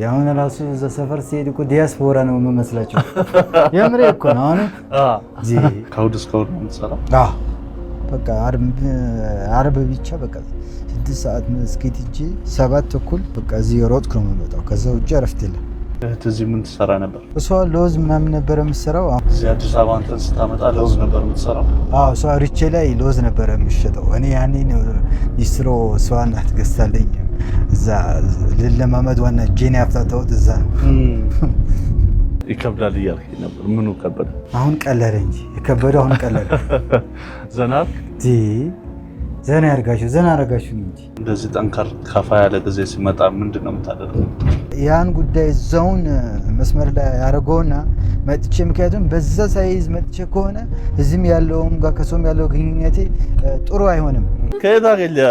ያሁን ራሱ እዛ ሰፈር ሲሄድ እኮ ዲያስፖራ ነው የምመስላቸው። የምሬ እኮ ነው። አሁን ከእሑድ እስከ እሑድ ነው የምትሰራው? በቃ ዓርብ ብቻ በቃ 6 ሰዓት መስጊድ ሂጄ 7 ተኩል በቃ እዚህ ሮጥኩ ነው የምመጣው። ከዛ ውጭ እረፍት የለም። እዚህ ምን ትሰራ ነበር? እሷ ለውዝ ምናምን ነበር የምትሰራው። እዚህ አዲስ አበባ አንተን ስታመጣ ለውዝ ነበር የምትሰራው? እሷ ሪቼ ላይ ለውዝ ነበር የምትሸጠው። እኔ ያኔ ሊስትሮ እሷ ናት ገዝታለኝ። እዛ ለማመድ ዋና ጄኒ አፍታታውት እዛ ነው። ይከብዳል እያልከኝ ነበር። ምኑ ከበደ? አሁን ቀለለ እንጂ የከበደው አሁን ቀለለ። ዘና ያርጋችሁ ዘና አረጋችሁ እንጂ እንደዚህ ጠንከር ከፋ ያለ ጊዜ ሲመጣ ምንድን ነው የምታደርገው? ያን ጉዳይ እዛውን መስመር ላይ ያደረገውና መጥቼ ምክንያቱም በዛ ሳይዝ መጥቼ ከሆነ እዚህም ያለውም ጋር ከሰውም ያለው ግንኙነቴ ጥሩ አይሆንም። ከየት አገኘህ?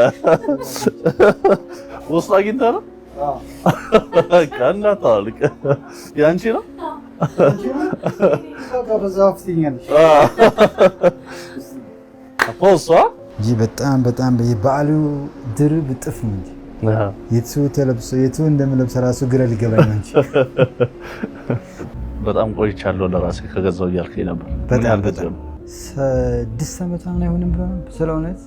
ውስጥ አግኝተህ ነው? እናታውልቅ ያንቺ ነው? እንጂ በጣም በዓሉ ድርብ እጥፍ ነው እንጂ የቱ ተለብሶ የቱ እንደምለብስ ራሱ ግራ ሊገባኝ ነው እንጂ በጣም ቆይቻለሁ ለራሴ ከገዛው እያልከኝ ነበር። በጣም 6 ዓመት አይሆንም ብሎ ስለሆነት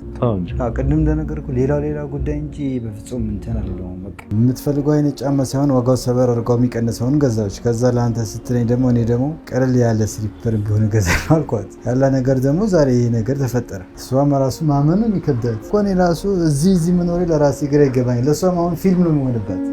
ቅድም እንደነገርኩ ሌላ ጉዳይ እንጂ በፍጹም እንትን አይደለም። በቃ የምትፈልገው አይነት ጫማ ሳይሆን ዋጋው ሰበር አድርገው የሚቀንሰውን ገዛች። ከዛ ለአንተ ስትለኝ ደግሞ እኔ ደግሞ ቀለል ያለ ስሊፐር ቢሆን ገዛች አልኳት። ያለ ነገር ደግሞ ዛሬ ይሄ ነገር ተፈጠረ። እሷም ራሱ ማመኑን ይከብዳል እኮ። እኔ ራሱ እዚህ መኖሬ ለራሴ ግራ ይገባኝ። ለእሷም አሁን ፊልም ነው የሚሆንበት።